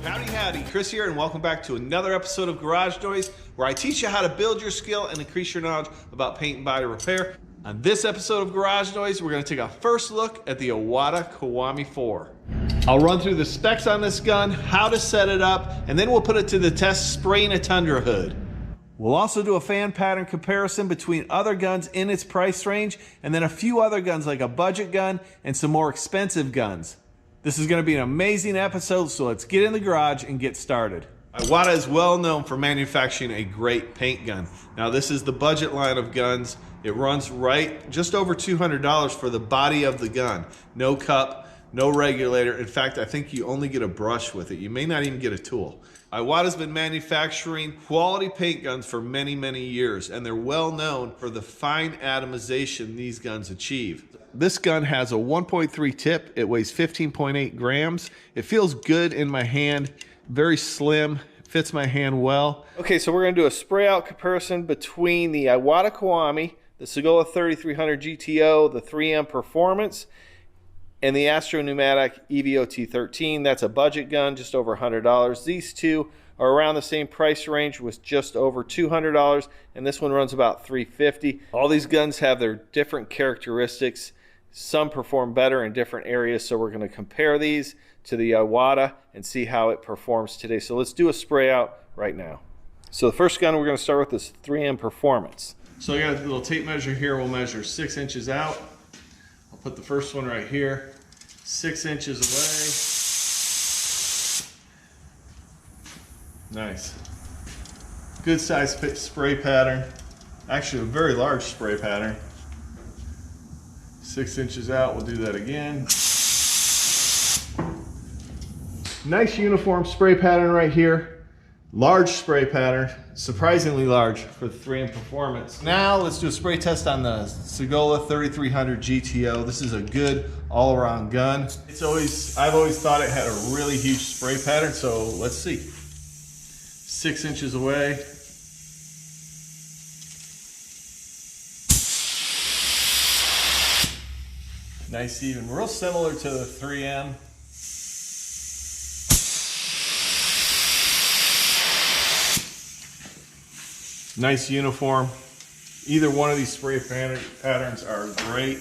Howdy, Chris here, and welcome back to another episode of Garage Noise, where I teach you how to build your skill and increase your knowledge about paint and body repair. On this episode of Garage Noise, we're going to take a first look at the Iwata Kiwami 4. I'll run through the specs on this gun, how to set it up, and then we'll put it to the test spraying a Tundra hood. We'll also do a fan pattern comparison between other guns in its price range, and then a few other guns like a budget gun and some more expensive guns. This is going to be an amazing episode, so let's get in the garage and get started. Iwata is well known for manufacturing a great paint gun. Now this is the budget line of guns. It runs right just over $200 for the body of the gun. No cup, no regulator. In fact, I think you only get a brush with it. You may not even get a tool. Iwata's been manufacturing quality paint guns for many, many years, and they're well known for the fine atomization these guns achieve. This gun has a 1.3 tip. It weighs 15.8 grams. It feels good in my hand, very slim, fits my hand well. Okay, so we're gonna do a spray out comparison between the Iwata Kiwami, the Sagola 3300 GTO, the 3M Performance, and the Astro Pneumatic evot 13. That's a budget gun, just over $100. These two are around the same price range with just over $200, and this one runs about $350. All these guns have their different characteristics. Some perform better in different areas, so we're going to compare these to the Iwata and see how it performs today. So let's do a spray out right now. So the first gun we're going to start with is 3M Performance. So I got a little tape measure here. We'll measure 6 inches out. I'll put the first one right here, 6 inches away. Nice. Good size spray pattern. Actually a very large spray pattern. 6 inches out, we'll do that again. Nice uniform spray pattern right here. Large spray pattern, surprisingly large for the 3M Performance. Now let's do a spray test on the Sagola 3300 GTO. This is a good all-around gun. I've always thought it had a really huge spray pattern, so let's see. 6 inches away. Nice even, real similar to the 3M. Nice uniform. Either one of these spray patterns are great.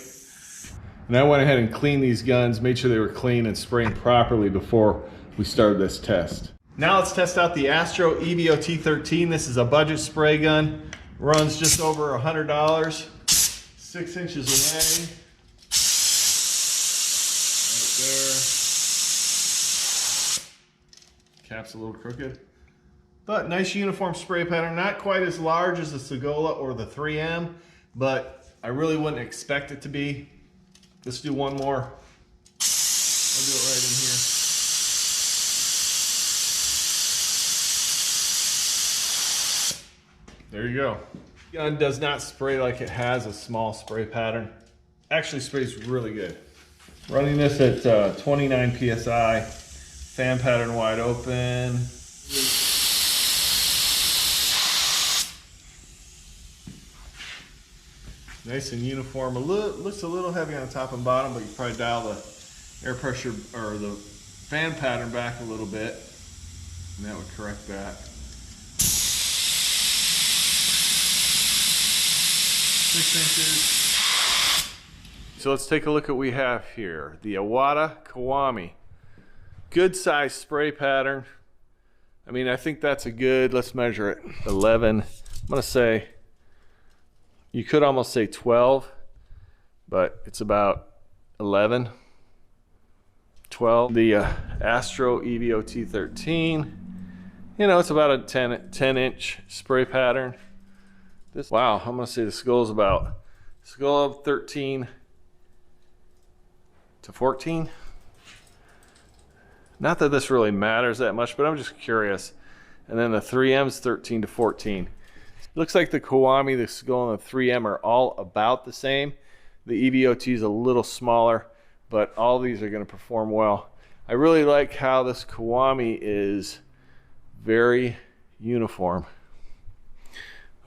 And I went ahead and cleaned these guns, made sure they were clean and spraying properly before we started this test. Now let's test out the Astro evot 13. This is a budget spray gun. Runs just over $100. 6 inches away. Cap's a little crooked, but nice uniform spray pattern. Not quite as large as the Sagola or the 3M, but I really wouldn't expect it to be. Let's do one more. I'll do it right in here. There you go. Gun does not spray like it has a small spray pattern. Actually sprays really good. Running this at 29 PSI. Fan pattern wide open. Nice and uniform. Looks a little heavy on the top and bottom, but you probably dial the air pressure or the fan pattern back a little bit, and that would correct that. 6 inches. So let's take a look at what we have here. The Iwata Kiwami. Good size spray pattern. I mean, I think that's a good, let's measure it, 11. I'm gonna say, you could almost say 12, but it's about 11, 12. The Astro evot 13, you know, it's about a 10 inch spray pattern. Wow, I'm gonna say the Sagola's about, Sagola 13 to 14. Not that this really matters that much, but I'm just curious. And then the 3M's 13 to 14. Looks like the Kiwami, the Sagola, and the 3M are all about the same. The evot is a little smaller, but all these are going to perform well. I really like how this Kiwami is very uniform.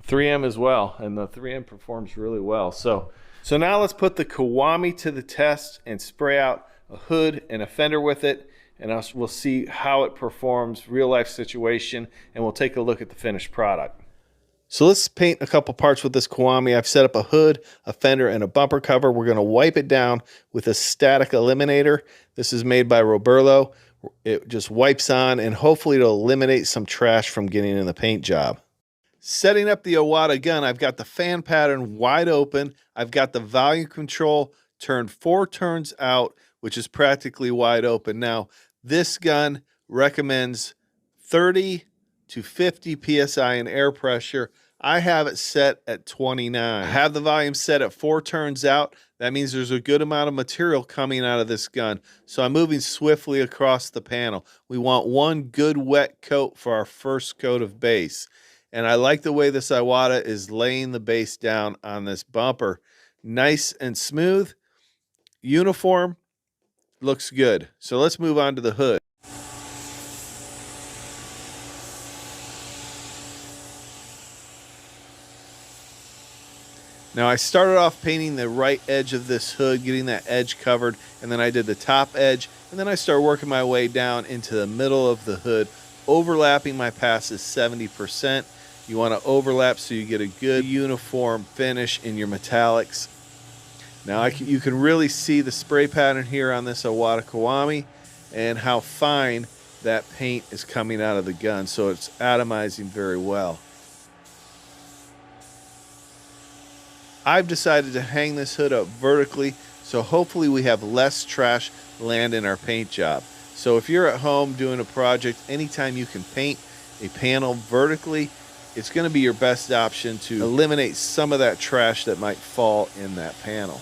3M as well, and the 3M performs really well. So now let's put the Kiwami to the test and spray out a hood and a fender with it and we'll see how it performs, real life situation, and we'll take a look at the finished product. So let's paint a couple parts with this Kiwami. I've set up a hood, a fender, and a bumper cover. We're going to wipe it down with a static eliminator. This is made by Roberlo. It just wipes on, and hopefully it'll eliminate some trash from getting in the paint job. Setting up the Iwata gun, I've got the fan pattern wide open. I've got the volume control turned 4 turns out, which is practically wide open. Now, this gun recommends 30 to 50 psi in air pressure. I have it set at 29. I have the volume set at 4 turns out. That means there's a good amount of material coming out of this gun. So I'm moving swiftly across the panel. We want one good wet coat for our first coat of base. And I like the way this Iwata is laying the base down on this bumper. Nice and smooth, uniform, looks good. So let's move on to the hood. Now I started off painting the right edge of this hood, getting that edge covered, and then I did the top edge, and then I started working my way down into the middle of the hood, overlapping my passes 70%. You want to overlap so you get a good uniform finish in your metallics. Now you can really see the spray pattern here on this Iwata Kiwami and how fine that paint is coming out of the gun, so it's atomizing very well. I've decided to hang this hood up vertically, so hopefully we have less trash land in our paint job. So if you're at home doing a project, anytime you can paint a panel vertically, it's going to be your best option to eliminate some of that trash that might fall in that panel.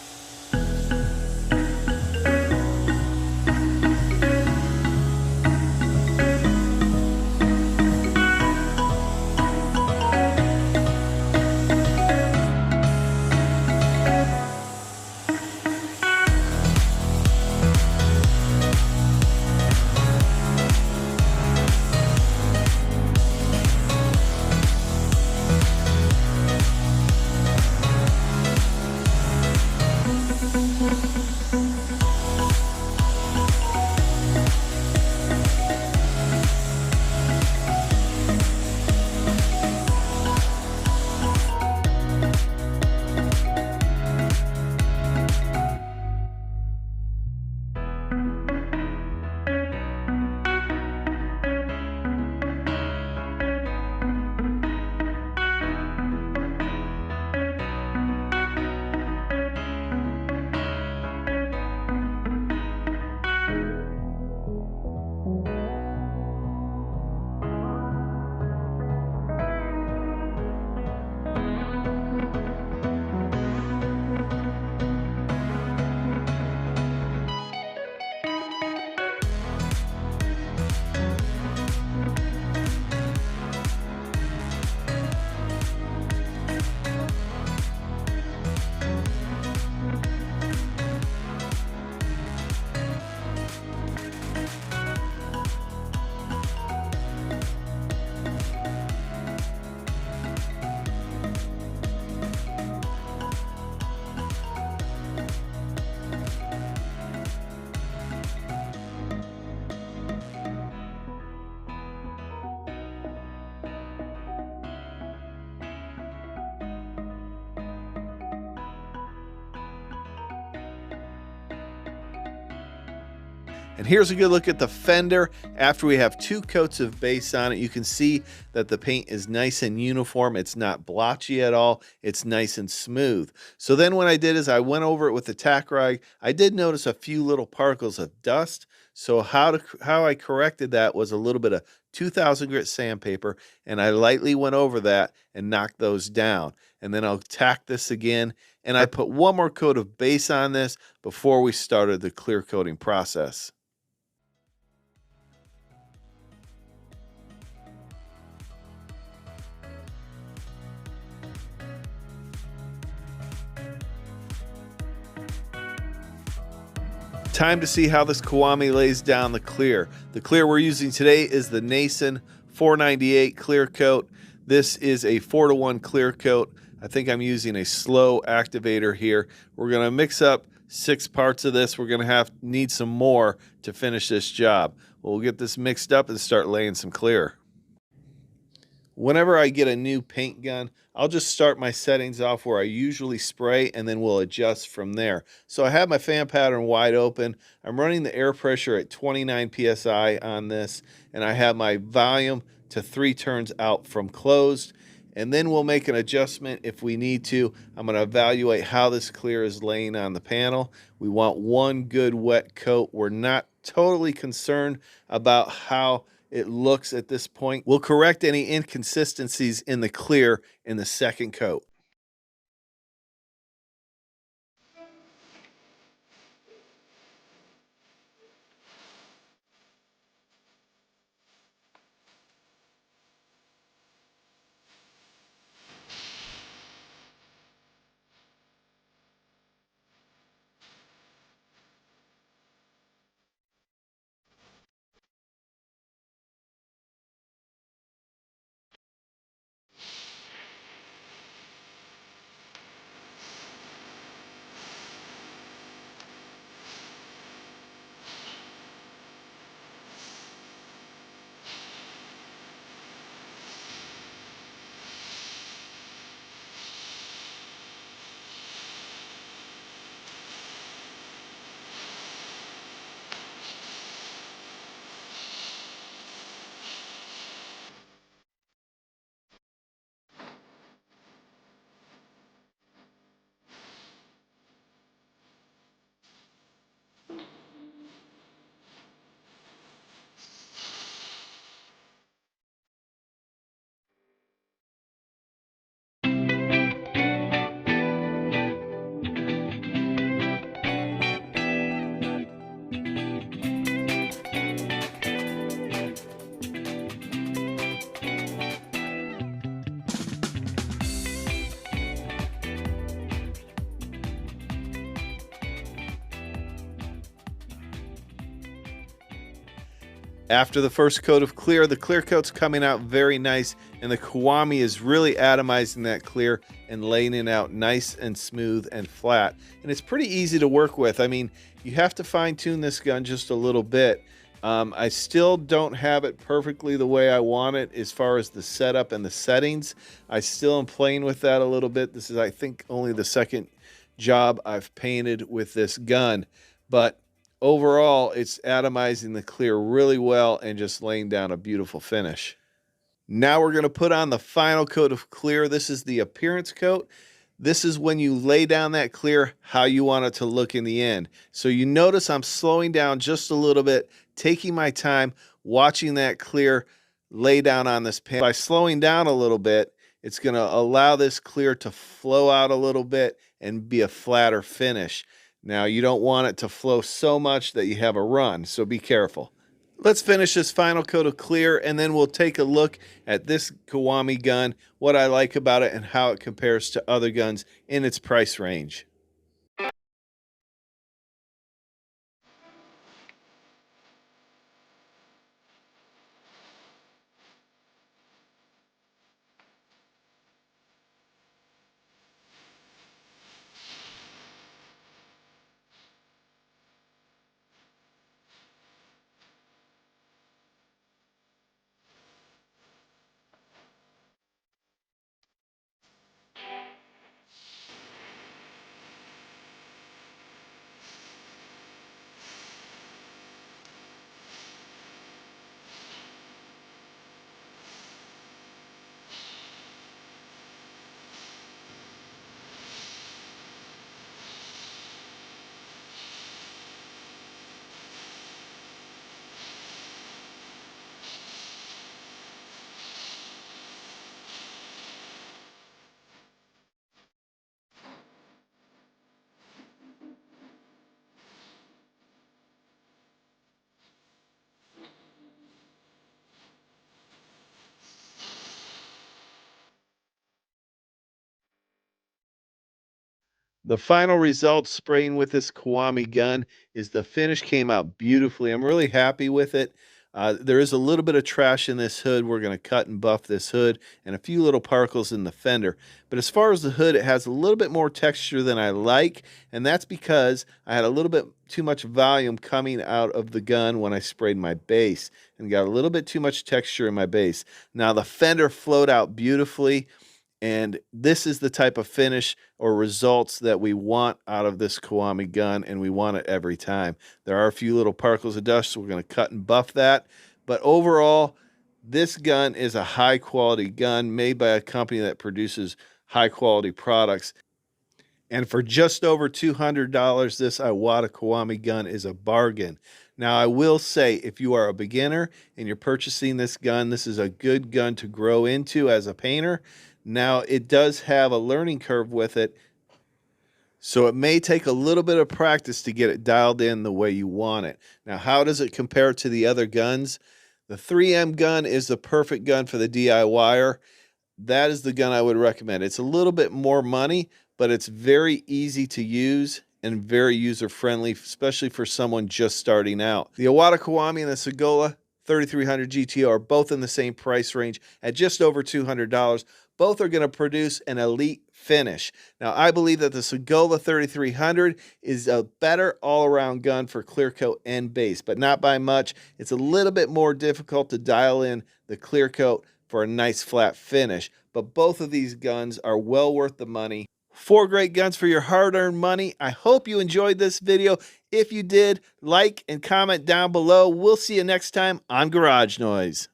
And here's a good look at the fender. After we have 2 coats of base on it, you can see that the paint is nice and uniform. It's not blotchy at all. It's nice and smooth. So then what I did is I went over it with the tack rag. I did notice a few little particles of dust. So how I corrected that was a little bit of 2000 grit sandpaper, and I lightly went over that and knocked those down. And then I'll tack this again, and I put 1 more coat of base on this before we started the clear coating process. Time to see how this Kiwami lays down the clear. The clear we're using today is the Nason 498 clear coat. This is a 4-to-1 clear coat. I think I'm using a slow activator here. We're going to mix up 6 parts of this. We're going to need some more to finish this job. We'll get this mixed up and start laying some clear. Whenever I get a new paint gun, I'll just start my settings off where I usually spray, and then we'll adjust from there. So I have my fan pattern wide open. I'm running the air pressure at 29 psi on this, and I have my volume to 3 turns out from closed. And then we'll make an adjustment if we need to. I'm going to evaluate how this clear is laying on the panel. We want one good wet coat. We're not totally concerned about how it looks at this point. We'll correct any inconsistencies in the clear in the second coat. After the first coat of clear, the clear coat's coming out very nice, and the Kiwami is really atomizing that clear and laying it out nice and smooth and flat. And it's pretty easy to work with. I mean, you have to fine tune this gun just a little bit. I still don't have it perfectly the way I want it as far as the setup and the settings. I still am playing with that a little bit. This is, I think, only the second job I've painted with this gun, but overall, it's atomizing the clear really well and just laying down a beautiful finish. Now we're going to put on the final coat of clear. This is the appearance coat. This is when you lay down that clear, how you want it to look in the end. So you notice I'm slowing down just a little bit, taking my time, watching that clear lay down on this pan. By slowing down a little bit, it's going to allow this clear to flow out a little bit and be a flatter finish. Now, you don't want it to flow so much that you have a run, so be careful. Let's finish this final coat of clear, and then we'll take a look at this Kiwami gun, what I like about it, and how it compares to other guns in its price range. The final result spraying with this Kiwami gun is the finish came out beautifully. I'm really happy with it. There is a little bit of trash in this hood. We're going to cut and buff this hood and a few little particles in the fender. But as far as the hood, it has a little bit more texture than I like, and that's because I had a little bit too much volume coming out of the gun when I sprayed my base and got a little bit too much texture in my base. Now the fender flowed out beautifully, and this is the type of finish or results that we want out of this Kiwami gun, and we want it every time. There are a few little particles of dust, so we're going to cut and buff that. But overall, this gun is a high-quality gun made by a company that produces high-quality products. And for just over $200, this Iwata Kiwami gun is a bargain. Now, I will say, if you are a beginner and you're purchasing this gun, this is a good gun to grow into as a painter. Now, it does have a learning curve with it, so it may take a little bit of practice to get it dialed in the way you want it. Now, how does it compare to the other guns? The 3M gun is the perfect gun for the DIYer. That is the gun I would recommend. It's a little bit more money, but it's very easy to use and very user-friendly, especially for someone just starting out. The Iwata Kiwami and the Sagola 3300 GTO are both in the same price range at just over $200. Both are going to produce an elite finish. Now, I believe that the Sagola 3300 is a better all-around gun for clear coat and base, but not by much. It's a little bit more difficult to dial in the clear coat for a nice flat finish, but both of these guns are well worth the money. 4 great guns for your hard-earned money. I hope you enjoyed this video. If you did, like and comment down below. We'll see you next time on Garage Noise.